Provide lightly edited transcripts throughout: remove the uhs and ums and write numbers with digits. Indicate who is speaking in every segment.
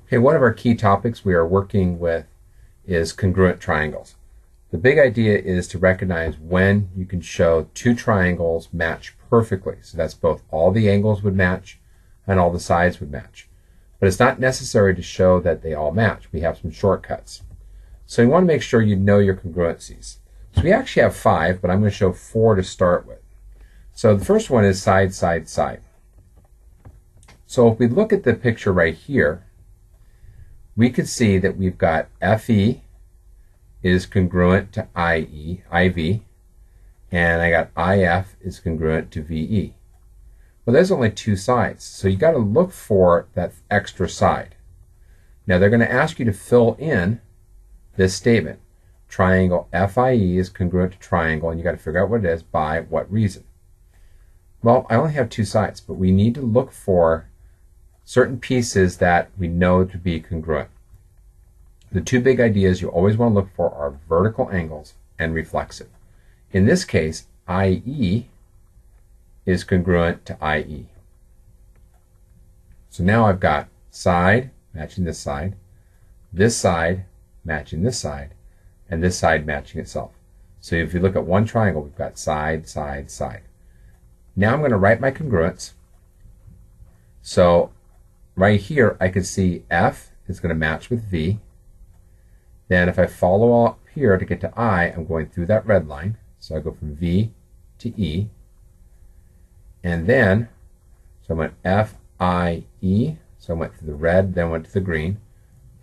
Speaker 1: Okay, one of our key topics we are working with is congruent triangles. The big idea is to recognize when you can show two triangles match perfectly. So that's both all the angles would match and all the sides would match. But it's not necessary to show that they all match. We have some shortcuts. So you want to make sure you know your congruencies. So we actually have 5, but I'm going to show 4 to start with. So the first one is side, side, side. So if we look at the picture right here, we could see that we've got FE is congruent to IV, and I got IF is congruent to VE. Well, there's only 2 sides, so you got to look for that extra side. Now they're going to ask you to fill in this statement. Triangle FIE is congruent to triangle, and you got to figure out what it is by what reason. Well, I only have 2 sides, but we need to look for certain pieces that we know to be congruent. The 2 big ideas you always want to look for are vertical angles and reflexive. In this case, IE is congruent to IE. So now I've got side matching this side matching this side, and this side matching itself. So if you look at one triangle, we've got side, side, side. Now I'm going to write my congruence. So right here, I can see F is going to match with V. Then if I follow up here to get to I, I'm going through that red line. So I go from V to E. And then, so I went F-I-E. So I went to the red, then went to the green,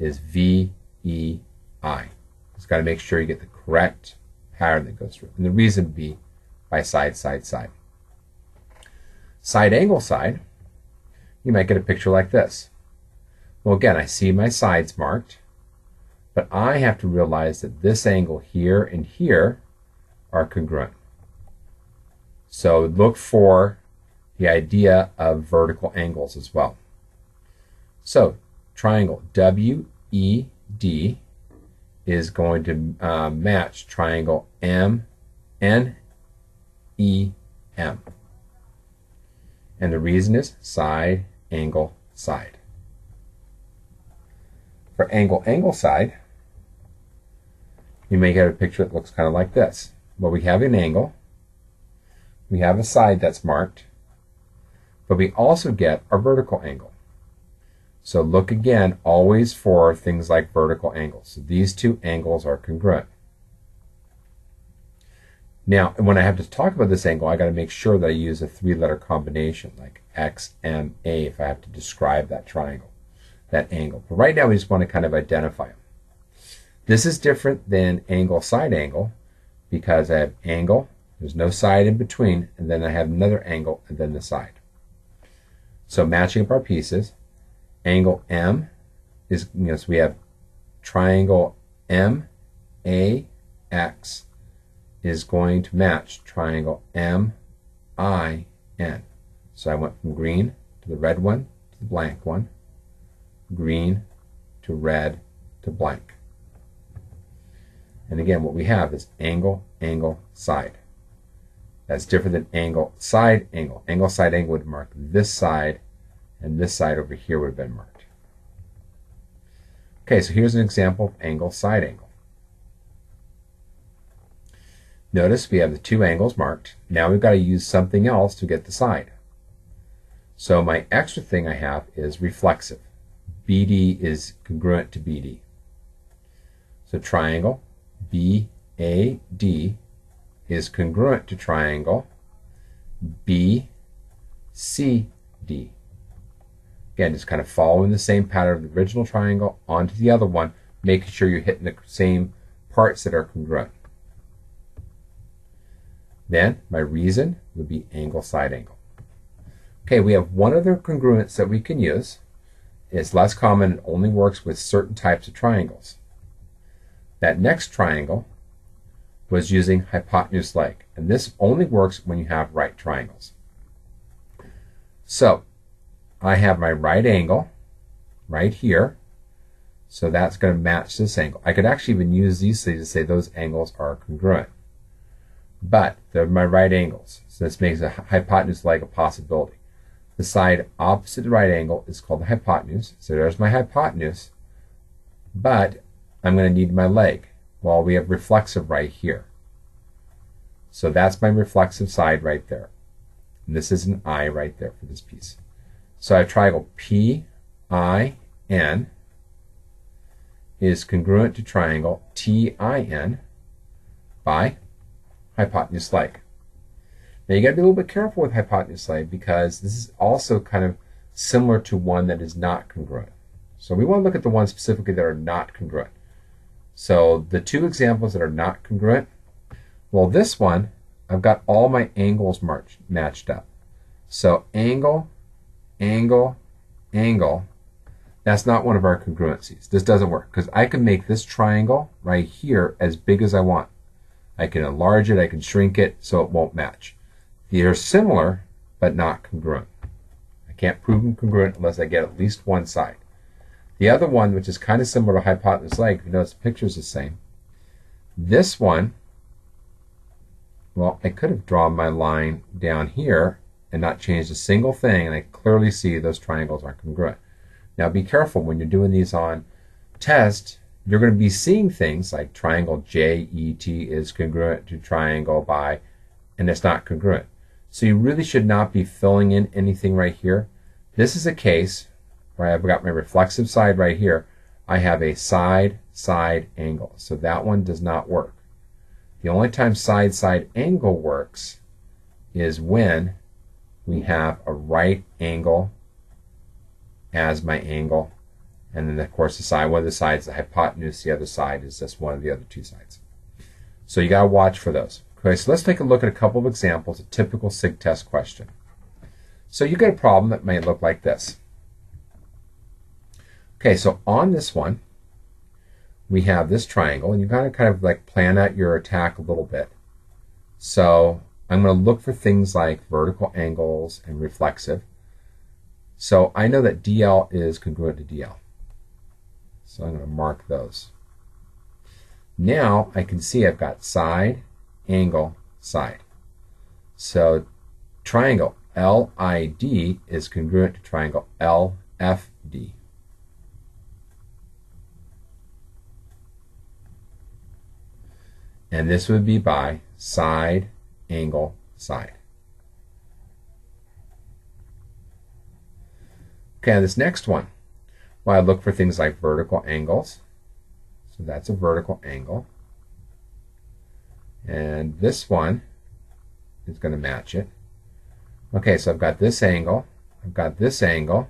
Speaker 1: is V-E-I. Just got to make sure you get the correct pattern that goes through. And the reason be by side, side, side. Side angle side, you might get a picture like this. Well, again, I see my sides marked, but I have to realize that this angle here and here are congruent. So look for the idea of vertical angles as well. So triangle WED is going to match triangle NEM. And the reason is side, angle, side. For angle, angle side, you may get a picture that looks kind of like this. Well, we have an angle, we have a side that's marked, but we also get our vertical angle. So look again always for things like vertical angles. So these 2 angles are congruent. Now, when I have to talk about this angle, I got to make sure that I use a 3-letter combination like XMA if I have to describe that triangle, that angle. But right now we just want to kind of identify them. This is different than angle side angle because I have angle, there's no side in between, and then I have another angle and then the side. So matching up our pieces, angle M is, so we have triangle MAX is going to match triangle MIN. So I went from green to the red one to the blank one, green to red to blank. And again, what we have is angle, angle, side. That's different than angle, side, angle. Angle, side, angle would mark this side, and this side over here would have been marked. Okay, so here's an example of angle, side angle. Notice we have the 2 angles marked. Now we've got to use something else to get the side. So my extra thing I have is reflexive. BD is congruent to BD. So triangle BAD is congruent to triangle BCD. Again, just kind of following the same pattern of the original triangle onto the other one, making sure you're hitting the same parts that are congruent. Then my reason would be angle, side angle. Okay, we have one other congruence that we can use. It's less common and only works with certain types of triangles. That next triangle was using hypotenuse leg, and this only works when you have right triangles. So I have my right angle right here, so that's going to match this angle. I could actually even use these to say those angles are congruent. But they're my right angles, so this makes a hypotenuse leg a possibility. The side opposite the right angle is called the hypotenuse. So there's my hypotenuse, but I'm going to need my leg. Well, we have reflexive right here. So that's my reflexive side right there. And this is an I right there for this piece. So I have triangle PIN is congruent to triangle TIN by hypotenuse leg. Now you got to be a little bit careful with hypotenuse leg because this is also kind of similar to one that is not congruent. So we want to look at the ones specifically that are not congruent. So the two examples that are not congruent, well, this one, I've got all my angles matched up. So angle, angle, angle, that's not one of our congruencies. This doesn't work because I can make this triangle right here as big as I want. I can enlarge it, I can shrink it, so it won't match. They're similar, but not congruent. I can't prove them congruent unless I get at least one side. The other one, which is kind of similar to hypotenuse leg, if you notice the picture is the same. This one, well, I could have drawn my line down here and not changed a single thing, and I clearly see those triangles aren't congruent. Now be careful when you're doing these on test. You're going to be seeing things like triangle JET is congruent to triangle by, and it's not congruent. So you really should not be filling in anything right here. This is a case where I've got my reflexive side right here. I have a side-side angle. So that one does not work. The only time side-side angle works is when we have a right angle as my angle, and then of course the side, one of the sides, the hypotenuse, the other side is just one of the other two sides. So you got to watch for those. Okay, so let's take a look at a couple of examples, a typical SIG test question. So you get a problem that may look like this. Okay, so on this one, we have this triangle, and you got to kind of like plan out your attack a little bit. So I'm going to look for things like vertical angles and reflexive. So I know that DL is congruent to DL. So I'm going to mark those. Now I can see I've got side, angle, side. So triangle LID is congruent to triangle LFD. And this would be by side, angle, side. Okay, this next one, well, I look for things like vertical angles. So that's a vertical angle. And this one is going to match it. Okay, so I've got this angle. I've got this angle.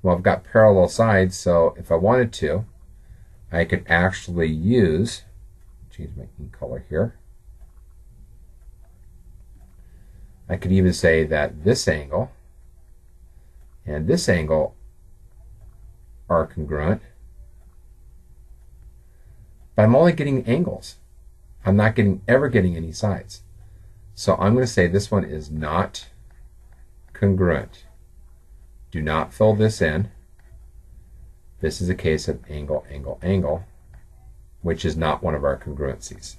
Speaker 1: Well, I've got parallel sides, so if I wanted to, I could actually use, change my ink color here. I could even say that this angle and this angle are congruent, but I'm only getting angles. I'm not ever getting any sides. So I'm going to say this one is not congruent. Do not fill this in. This is a case of angle, angle, angle, which is not one of our congruencies.